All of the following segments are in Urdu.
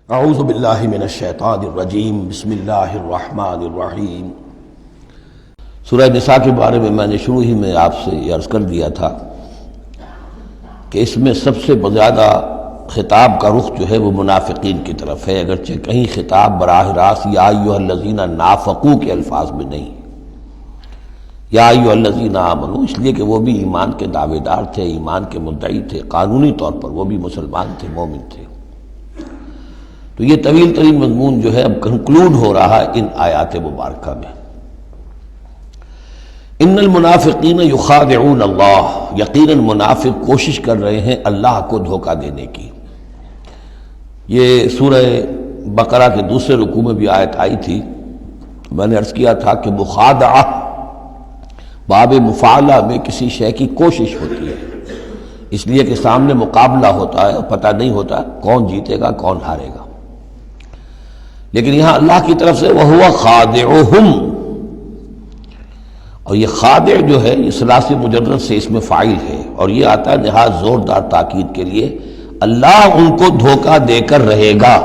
اعوذ باللہ من الشیطان الرجیم بسم اللہ الرحمن الرحیم۔ سورہ نساء کے بارے میں نے شروع ہی میں آپ سے یہ عرض کر دیا تھا کہ اس میں سب سے زیادہ خطاب کا رخ جو ہے وہ منافقین کی طرف ہے، اگرچہ کہیں خطاب براہ راست یا ایھا الذین نافقوا کے الفاظ میں نہیں، یا ایھا الذین آمنوا، اس لیے کہ وہ بھی ایمان کے دعوے دار تھے، ایمان کے مدعی تھے، قانونی طور پر وہ بھی مسلمان تھے، مومن تھے۔ تو یہ طویل ترین مضمون جو ہے اب کنکلوڈ ہو رہا ہے ان آیات مبارکہ میں۔ ان المنافقین یخادعون اللہ، یقیناً منافق کوشش کر رہے ہیں اللہ کو دھوکہ دینے کی۔ یہ سورہ بقرہ کے دوسرے رکوع میں بھی آیت آئی تھی، میں نے عرض کیا تھا کہ مخادعہ باب مفاعلہ میں کسی شے کی کوشش ہوتی ہے، اس لیے کہ سامنے مقابلہ ہوتا ہے اور پتہ نہیں ہوتا کون جیتے گا کون ہارے گا، لیکن یہاں اللہ کی طرف سے وَهُوَ خَادِعُهُمْ، اور یہ خادع جو ہے یہ ثلاثی مجرد سے اس میں فاعل ہے، اور یہ آتا ہے نہایت زوردار تاکید کے لیے، اللہ ان کو دھوکہ دے کر رہے گا،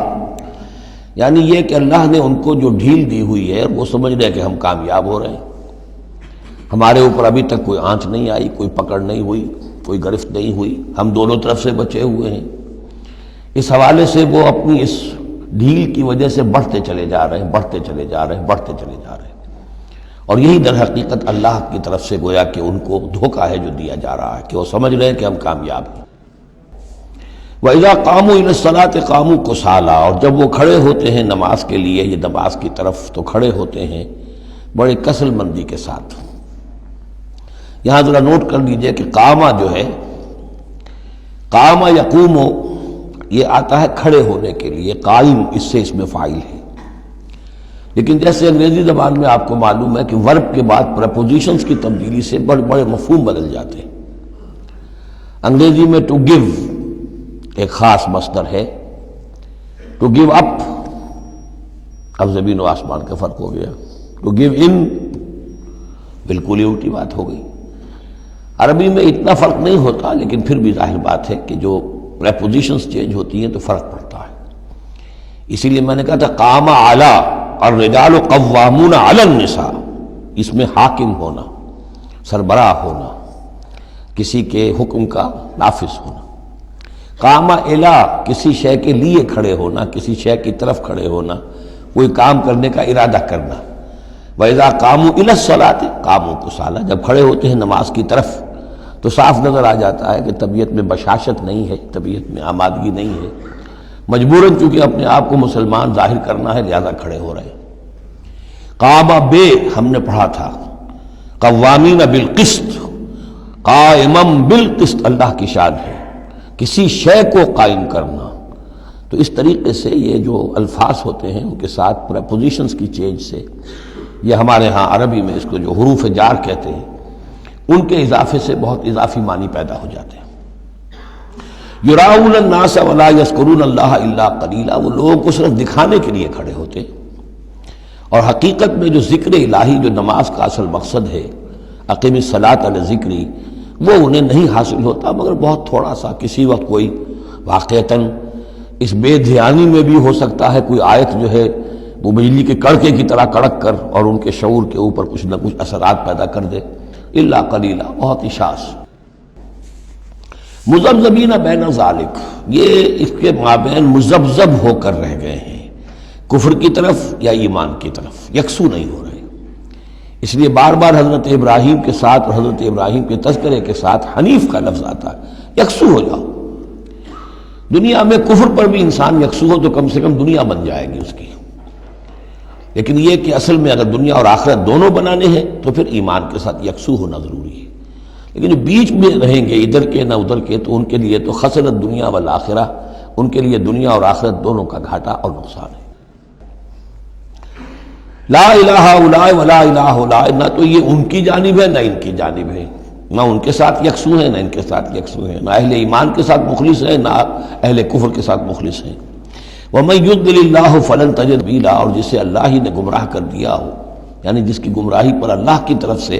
یعنی یہ کہ اللہ نے ان کو جو ڈھیل دی ہوئی ہے وہ سمجھ رہے کہ ہم کامیاب ہو رہے ہیں، ہمارے اوپر ابھی تک کوئی آنچ نہیں آئی، کوئی پکڑ نہیں ہوئی، کوئی گرفت نہیں ہوئی، ہم دونوں طرف سے بچے ہوئے ہیں۔ اس حوالے سے وہ اپنی اس ڈھیل کی وجہ سے بڑھتے چلے جا رہے ہیں، بڑھتے چلے جا رہے ہیں، بڑھتے چلے جا رہے ہیں، اور یہی در حقیقت اللہ کی طرف سے گویا کہ ان کو دھوکہ ہے جو دیا جا رہا ہے کہ وہ سمجھ رہے ہیں کہ ہم کامیاب ہیں۔ وَإِذَا قَامُوا إِلَى الصَّلَاةِ قَامُوا كُسَالَىٰ، اور جب وہ کھڑے ہوتے ہیں نماز کے لیے، یہ نماز کی طرف، تو کھڑے ہوتے ہیں بڑے کسل مندی کے ساتھ۔ یہاں ذرا نوٹ کر لیجئے کہ قامہ جو ہے، قامہ یقوم، یہ آتا ہے کھڑے ہونے کے لیے، قائم اس سے اس میں فاعل ہے، لیکن جیسے انگریزی زبان میں آپ کو معلوم ہے کہ ورب کے بعد پریپوزیشنز کی تبدیلی سے بڑے بڑے مفہوم بدل جاتے ہیں۔ انگریزی میں ٹو گیو ایک خاص مصدر ہے، ٹو گیو اپ، اب زمین و آسمان کا فرق ہو گیا، ٹو گیو ان بالکل ہی الٹی بات ہو گئی۔ عربی میں اتنا فرق نہیں ہوتا، لیکن پھر بھی ظاہر بات ہے کہ جو پریپوزیشنز چینج ہوتی ہیں تو فرق پڑتا ہے، اسی لیے میں نے کہا تھا قام اعلی الرجال قوامون علی النساء، اس میں حاکم ہونا، سربراہ ہونا، کسی کے حکم کا نافذ ہونا۔ قام الی کسی شے کے لیے کھڑے ہونا، کسی شے کی طرف کھڑے ہونا، کوئی کام کرنے کا ارادہ کرنا۔ وَإِذَا قَامُوا إِلَى الصَّلَاةِ قَامُوا كُسَالَىٰ، جب کھڑے ہوتے ہیں نماز کی طرف تو صاف نظر آ جاتا ہے کہ طبیعت میں بشاشت نہیں ہے، طبیعت میں آمادگی نہیں ہے، مجبوراً چونکہ اپنے آپ کو مسلمان ظاہر کرنا ہے لہذا کھڑے ہو رہے ہیں۔ قام بے ہم نے پڑھا تھا، قوامین بالقسط، قائمم بالقسط اللہ کی شان ہے، کسی شے کو قائم کرنا۔ تو اس طریقے سے یہ جو الفاظ ہوتے ہیں ان کے ساتھ پریپوزیشنز کی چینج سے، یہ ہمارے ہاں عربی میں اس کو جو حروف جار کہتے ہیں، ان کے اضافے سے بہت اضافی معنی پیدا ہو جاتے ہیں۔ یراؤن الناس ولا یذکرون اللہ الا قلیلا، وہ لوگوں کو صرف دکھانے کے لیے کھڑے ہوتے ہیں، اور حقیقت میں جو ذکر الہی جو نماز کا اصل مقصد ہے، اقیم الصلاۃ علی ذکری، وہ انہیں نہیں حاصل ہوتا مگر بہت تھوڑا سا، کسی وقت کوئی واقعتاً اس بے دھیانی میں بھی ہو سکتا ہے کوئی آیت جو ہے وہ بجلی کے کڑکے کی طرح کڑک کر اور ان کے شعور کے اوپر کچھ نہ کچھ اثرات پیدا کر دے، الا قلیلا، بہت ہی شاذ۔ مذبذبین بین ذالک، یہ اس کے مابین مذبذب ہو کر رہ گئے ہیں، کفر کی طرف یا ایمان کی طرف، یکسو نہیں ہو رہے، اس لیے بار بار حضرت ابراہیم کے ساتھ اور حضرت ابراہیم کے تذکرے کے ساتھ حنیف کا لفظ آتا ہے، یکسو ہو جاؤ۔ دنیا میں کفر پر بھی انسان یکسو ہو تو کم سے کم دنیا بن جائے گی اس کی، لیکن یہ کہ اصل میں اگر دنیا اور آخرت دونوں بنانے ہیں تو پھر ایمان کے ساتھ یکسو ہونا ضروری ہے، لیکن جو بیچ میں رہیں گے ادھر کے نہ ادھر کے، تو ان کے لیے تو خسرت دنیا والآخرہ، ان کے لیے دنیا اور آخرت دونوں کا گھاٹا اور نقصان ہے۔ لا الہ الا ولا الہ الا، نہ تو یہ ان کی جانب ہے نہ ان کی جانب ہے، نہ ان کے ساتھ یکسو ہیں نہ ان کے ساتھ یکسو ہیں، نہ اہل ایمان کے ساتھ مخلص ہیں نہ اہل کفر کے ساتھ مخلص ہیں۔ وَمَن يُضْلِلِ اللَّهُ فَلَن تَجِدَ سَبِيلًا، اور جسے اللہ ہی نے گمراہ کر دیا ہو، یعنی جس کی گمراہی پر اللہ کی طرف سے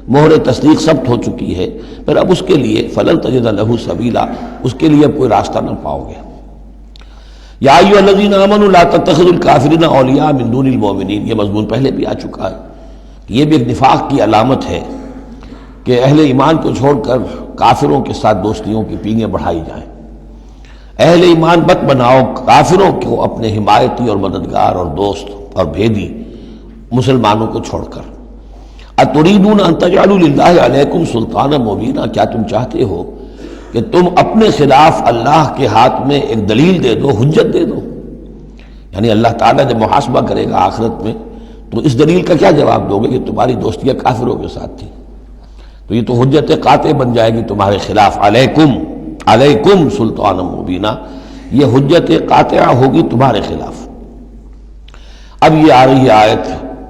مہر تصدیق ثبت ہو چکی ہے، پھر اب اس کے لیے فَلَن تَجِدَ لَهُ سَبِيلًا، اس کے لیے اب کوئی راستہ نہ پاؤ گے۔ یا ایھا الذین آمنوا لا تتخذوا الکافرین اولیاء من دون المؤمنین، یہ مضمون پہلے بھی آ چکا ہے کہ یہ بھی ایک نفاق کی علامت ہے کہ اہل ایمان کو چھوڑ کر کافروں کے ساتھ دوستیوں کی پینگیں بڑھائی جائیں۔ اہل ایمان مت بناؤ کافروں کو اپنے حمایتی اور مددگار اور دوست اور بھیدی مسلمانوں کو چھوڑ کر۔ اتریدون ان تجعلوا للہ علیکم سلطانا مبینا، کیا تم چاہتے ہو کہ تم اپنے خلاف اللہ کے ہاتھ میں ایک دلیل دے دو، حجت دے دو؟ یعنی اللہ تعالیٰ جب محاسبہ کرے گا آخرت میں تو اس دلیل کا کیا جواب دو گے کہ تمہاری دوستیاں کافروں کے ساتھ تھی؟ تو یہ تو حجت قاطع بن جائے گی تمہارے خلاف، علیکم سلطانا مبینا، یہ حجت قاطعہ ہوگی تمہارے خلاف۔ اب یہ آ رہی آیت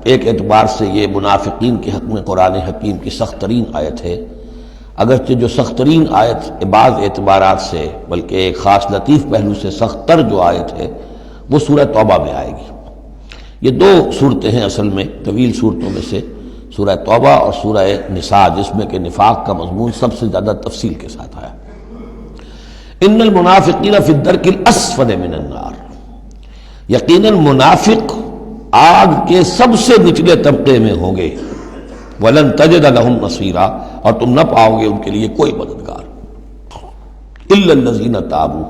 ایک اعتبار سے یہ منافقین کے حق میں قرآن حکیم کی سخت ترین آیت ہے، اگرچہ جو سخت ترین آیت بعض اعتبارات سے بلکہ ایک خاص لطیف پہلو سے سخت تر جو آیت ہے وہ سورہ توبہ میں آئے گی۔ یہ دو صورتیں ہیں اصل میں طویل صورتوں میں سے، سورہ توبہ اور سورہ نساء، جس میں کہ نفاق کا مضمون سب سے زیادہ تفصیل کے ساتھ آیا۔ ان المنافقین فی الدرک الاسفل من النار، یقیناً منافق آگ کے سب سے نچلے طبقے میں ہوں گے۔ وَلَن تَجِدَ لَهُمْ نَصِيرًا، اور تم نہ پاؤ گے ان کے لیے کوئی مددگار۔ إِلَّا الَّذِينَ تَابُوا،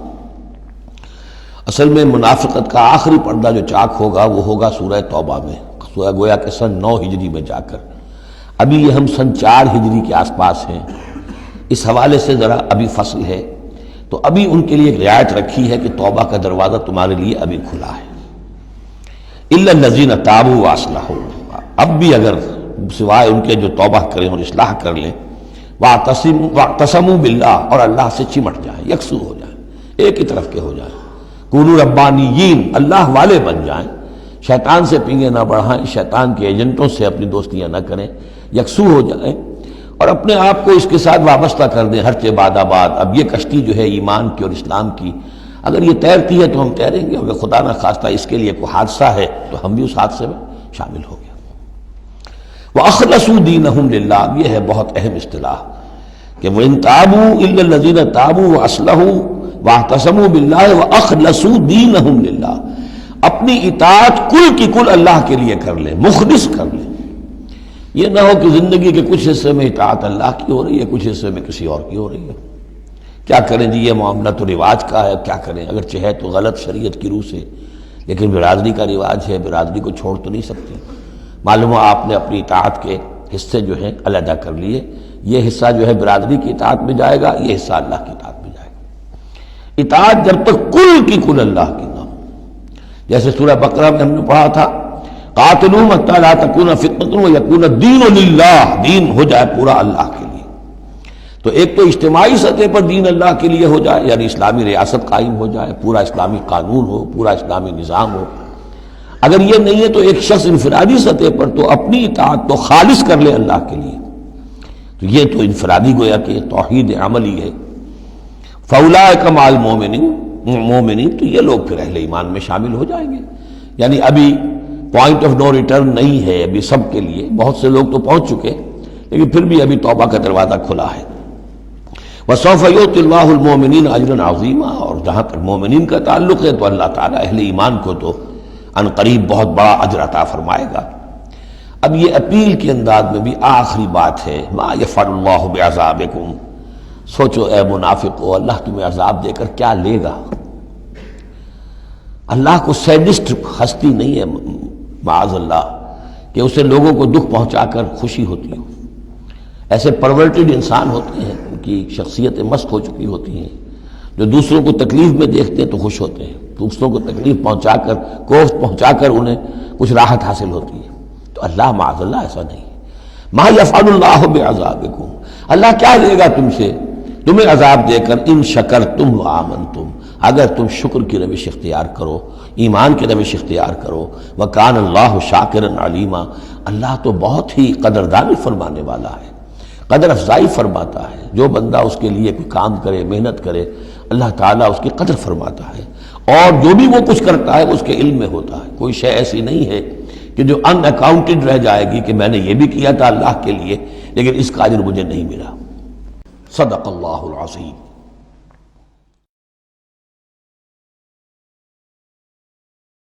اصل میں منافقت کا آخری پردہ جو چاک ہوگا وہ ہوگا سورہ توبہ میں، سورہ گویا کہ سن 9 ہجری میں جا کر۔ ابھی یہ ہم سن 4 ہجری کے آس پاس ہیں، اس حوالے سے ذرا ابھی فصل ہے، تو ابھی ان کے لیے ایک رعایت رکھی ہے کہ توبہ کا دروازہ تمہارے لیے ابھی کھلا ہے۔ إِلَّا الَّذِينَ تَابُوا وَأَصْلَحُوا، اب بھی اگر سوائے ان کے جو توبہ کریں اور اصلاح کر لیں، وَاعْتَصَمُوا بِاللَّهِ، اور اللہ سے چمٹ جائیں، یکسو ہو جائیں، ایک ہی طرف کے ہو جائیں، کونوا ربانیین، اللہ والے بن جائیں، شیطان سے پینگیں نہ بڑھائیں، شیطان کے ایجنٹوں سے اپنی دوستیاں نہ کریں، یکسو ہو جائیں اور اپنے آپ کو اس کے ساتھ وابستہ کر دیں ہر باد آباد۔ اب یہ کشتی جو ہے ایمان کی اور اسلام کی، اگر یہ تیرتی ہے تو ہم تیریں گے، اگر خدا نہ خواستہ اس کے لیے کوئی حادثہ ہے تو ہم بھی اس حادثے میں شامل ہو گئے۔ وَأَخْلَصُوا دِينَهُمْ لِلَّهِ، یہ ہے بہت اہم اصطلاح کہ وَإِن تَابُوا إِلَّا الَّذِينَ تَابُوا وَأَصْلَحُوا وَاعْتَصَمُوا بِاللَّهِ وَأَخْلَصُوا دِينَهُمْ لِلَّهِ، اپنی اطاعت کل کی کل اللہ کے لیے کر لیں، مخلص کر لیں۔ یہ نہ ہو کہ زندگی کے کچھ حصے میں اطاعت اللہ کی ہو رہی ہے، کچھ حصے میں کسی اور کی ہو رہی ہے، کیا کریں جی، یہ معاملہ تو رواج کا ہے، کیا کریں، اگرچہ ہے تو غلط شریعت کی روح سے، لیکن برادری کا رواج ہے، برادری کو چھوڑ تو نہیں سکتے۔ معلوم ہو آپ نے اپنی اطاعت کے حصے جو ہیں علیحدہ کر لیے، یہ حصہ جو ہے برادری کی اطاعت میں جائے گا، یہ حصہ اللہ کی اطاعت میں جائے گا۔ اطاعت جب تک کل کی کل اللہ کی نہ ہو، جیسے سورہ بقرہ میں ہم نے پڑھا تھا قاتلوہم حتی لا تکون فتنۃ ویکون الدین للہ، دین ہو جائے پورا اللہ کے لیے۔ تو ایک تو اجتماعی سطح پر دین اللہ کے لیے ہو جائے، یعنی اسلامی ریاست قائم ہو جائے، پورا اسلامی قانون ہو، پورا اسلامی نظام ہو۔ اگر یہ نہیں ہے تو ایک شخص انفرادی سطح پر تو اپنی اطاعت تو خالص کر لے اللہ کے لیے، تو یہ تو انفرادی گویا کہ توحید عملی ہے۔ فَأُولَٰئِکَ مَعَ الْمُؤْمِنِينَ، تو یہ لوگ پھر اہل ایمان میں شامل ہو جائیں گے۔ یعنی ابھی پوائنٹ آف نو ریٹرن نہیں ہے ابھی سب کے لیے، بہت سے لوگ تو پہنچ چکے، لیکن پھر بھی ابھی توبہ کا دروازہ کھلا ہے۔ وَسَوْفَ يُؤْتِ اللَّهُ الْمُؤْمِنِينَ أَجْرًا عَظِيمًا، اور جہاں تک مومنین کا تعلق ہے تو اللہ تعالیٰ اہل ایمان کو تو ان قریب بہت بڑا اجر عطا فرمائے گا۔ اب یہ اپیل کے انداز میں بھی آخری بات ہے، مَا يَفْعَلُ اللَّهُ بِعَذَابِكُمْ، سوچو اے منافقو، اللہ تمہیں عذاب دے کر کیا لے گا؟ اللہ کو سیڈسٹ ہستی نہیں ہے معاذ اللہ کہ اسے لوگوں کو دکھ پہنچا کر خوشی ہوتی ہو۔ ایسے پرورٹڈ انسان ہوتے ہیں، ان کی شخصیتیں مست ہو چکی ہوتی ہیں، جو دوسروں کو تکلیف میں دیکھتے ہیں تو خوش ہوتے ہیں، دوسروں کو تکلیف پہنچا کر، کوفت پہنچا کر انہیں کچھ راحت حاصل ہوتی ہے۔ تو اللہ معاذ اللہ ایسا نہیں ہے۔ ما یفعل اللہ بعذابکم، اللہ کیا لے گا تم سے، تمہیں عذاب دے کر، ان شکرتم وآمنتم، اگر تم شکر کی روش اختیار کرو، ایمان کی روش اختیار کرو۔ وکان اللہ شاکرا علیما، اللہ تو بہت ہی قدردانی فرمانے والا ہے، قدر افزائی فرماتا ہے۔ جو بندہ اس کے لیے کوئی کام کرے، محنت کرے، اللہ تعالیٰ اس کی قدر فرماتا ہے، اور جو بھی وہ کچھ کرتا ہے اس کے علم میں ہوتا ہے۔ کوئی شے ایسی نہیں ہے کہ جو ان اکاؤنٹڈ رہ جائے گی کہ میں نے یہ بھی کیا تھا اللہ کے لیے لیکن اس کا اجر مجھے نہیں ملا۔ صدق اللہ العظیم۔